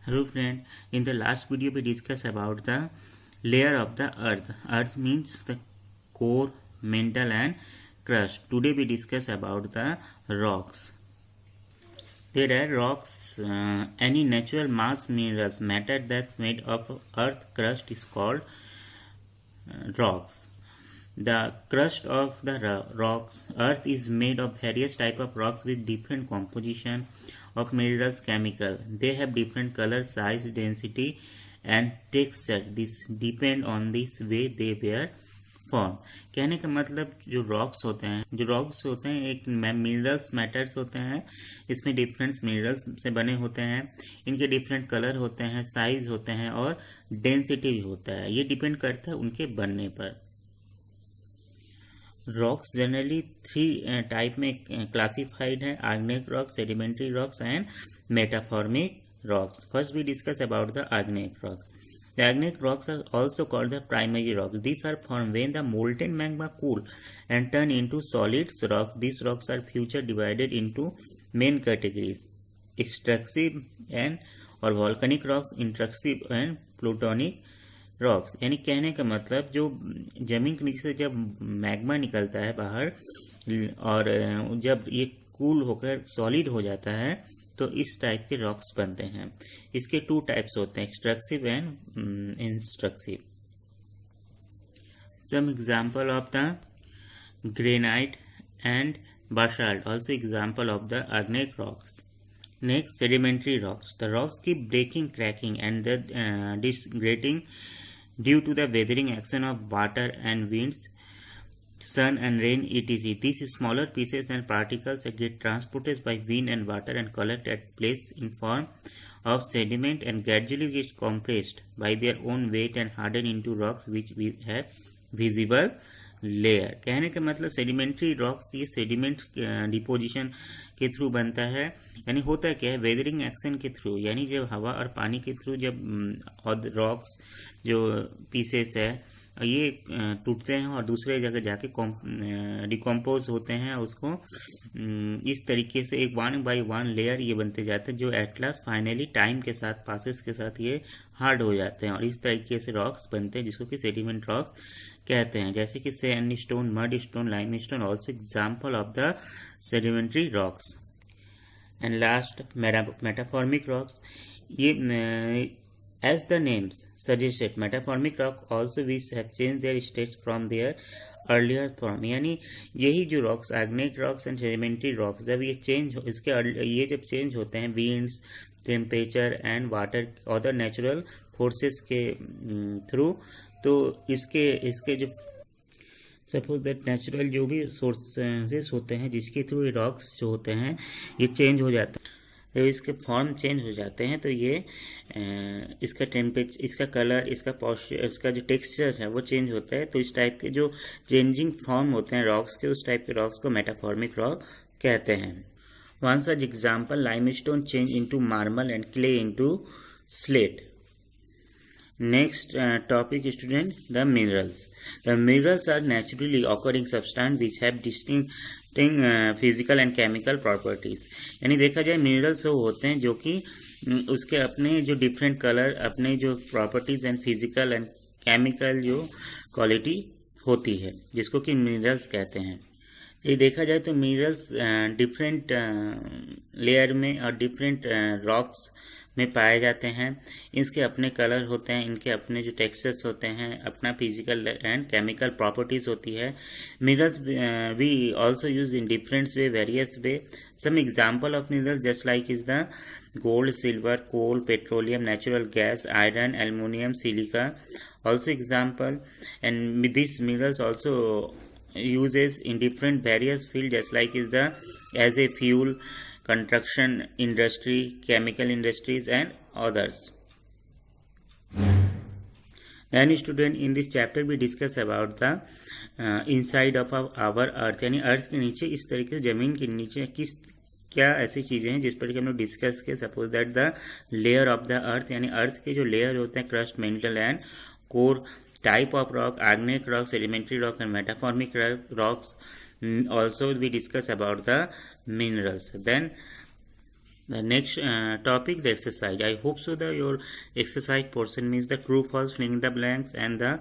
Hello friend, in the last video we discussed about the layer of the earth. Earth means the core, mantle and crust. Today we discuss about the rocks. There are rocks, any natural mass minerals, matter that's made of earth crust is called rocks. The crust of the rocks, earth is made of various type of rocks with different composition of minerals chemical. They have different color, size, density and texture. This depend on this way they were form. कहने का मतलब जो rocks होते हैं एक minerals matters होते हैं. इसमें डिफरेंट मिनरल्स से बने होते हैं. इनके डिफरेंट कलर होते हैं, साइज होते हैं और डेंसिटी भी होता है. ये डिपेंड करता है उनके बनने पर. रॉक्स जनरली 3 टाइप में क्लासिफाइड है: आग्नेयिक rocks, sedimentary rocks and metamorphic rocks. First we discuss about the agneic rocks. The agneic rocks are also called the primary rocks. These are formed when the molten magma cool and turn into solid rocks. These rocks are further divided into main categories: extrusive and और volcanic rocks, intrusive and plutonic rocks. यानी कहने का मतलब जो जमीन के नीचे से जब मैग्मा निकलता है बाहर और जब ये कूल होकर सॉलिड हो जाता है तो इस टाइप के रॉक्स बनते हैं. इसके 2 टाइप्स होते हैं: extrusive and intrusive. Some example of the granite and basalt, also example of the आग्नेइक rocks. Next, sedimentary rocks. The rocks keep breaking, cracking and the disintegrating due to the weathering action of water and winds, sun and rain etc. These smaller pieces and particles get transported by wind and water and collect at place in form of sediment and gradually get compressed by their own weight and harden into rocks which we have visible layer. कहने का मतलब sedimentary rocks ये sediment deposition के through बनता है. यानी होता क्या है, वेदरिंग एक्शन के थ्रू, यानी जब हवा और पानी के थ्रू जब रॉक्स जो पीसेस है ये टूटते हैं और दूसरे जगह जाके डिकम्पोज होते हैं, उसको इस तरीके से एक 1 by 1 लेयर ये बनते जाते हैं जो एट लास्ट फाइनली टाइम के साथ, पासेस के साथ ये हार्ड हो जाते हैं और इस तरीके से रॉक्स बनते हैं जिसको कि सेडिमेंट रॉक्स कहते हैं. जैसे कि sandstone, mudstone, limestone also example of the sedimentary rocks. And last, metamorphic rocks. ये as the names suggested, metamorphic rock also which have changed their states from their earlier form. यानी यही जो rocks, आग्नेइक rocks and sedimentary rocks, जब ये change ये जब change होते हैं winds, temperature and water other natural forces के थ्रू, तो इसके जो सपोज दैट नेचुरल जो भी सोर्सेस होते हैं जिसके थ्रू ये रॉक्स जो होते हैं ये चेंज हो जाते हैं, जब इसके फॉर्म चेंज हो जाते हैं तो ये इसका टेम्परेचर, इसका कलर, इसका पॉस्चर, इसका जो टेक्सचर है वो चेंज होता है. तो इस टाइप के जो चेंजिंग फॉर्म होते हैं रॉक्स के, उस टाइप के रॉक्स को मेटाफॉर्मिक रॉक कहते हैं. One such example, limestone change into marble and clay into slate. Next topic student, the minerals. The minerals are naturally occurring substance which have distinct physical and chemical properties. यानी देखा जाए minerals वो होते हैं जो कि उसके अपने जो डिफरेंट कलर, अपने जो properties and physical and chemical जो क्वालिटी होती है जिसको कि मिनरल्स कहते हैं. ये देखा जाए तो मिनरल्स डिफरेंट लेयर में और डिफरेंट रॉक्स में पाए जाते हैं. इसके अपने कलर होते हैं, इनके अपने जो टेक्सचर्स होते हैं, अपना फिजिकल एंड केमिकल प्रॉपर्टीज होती है. Minerals we also use in different way, various way. Some example of minerals just like is the gold, silver, coal, petroleum, natural gas, iron, aluminium, silica also example. And these minerals also uses in different various fields just like is the as a fuel, construction industry, chemical industries and others. Then student, in this chapter we discuss about the inside of our earth. यानी अर्थ के नीचे, इस तरीके से जमीन के नीचे क्या ऐसी चीजें हैं जिस पर कि हम लोग डिस्कस किए. Suppose that the layer of the earth, यानी अर्थ के जो लेयर होते हैं, crust, mental and core, type of rock, agneic rock, sedimentary rock and metamorphic rocks. Also we discuss about the minerals. Then The next topic, the exercise. I hope so that your exercise portion means the true, false, filling in the blanks, and the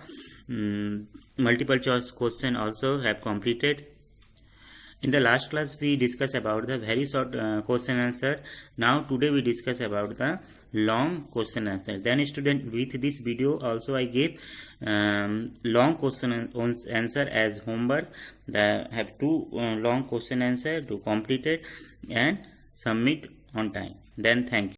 multiple choice question also have completed. In the last class we discussed about the very short question answer. Now today we discuss about the long question answer. Then student, with this video also I gave long question answer as homework. Have two long question answer to complete it and submit on time. Then thank you.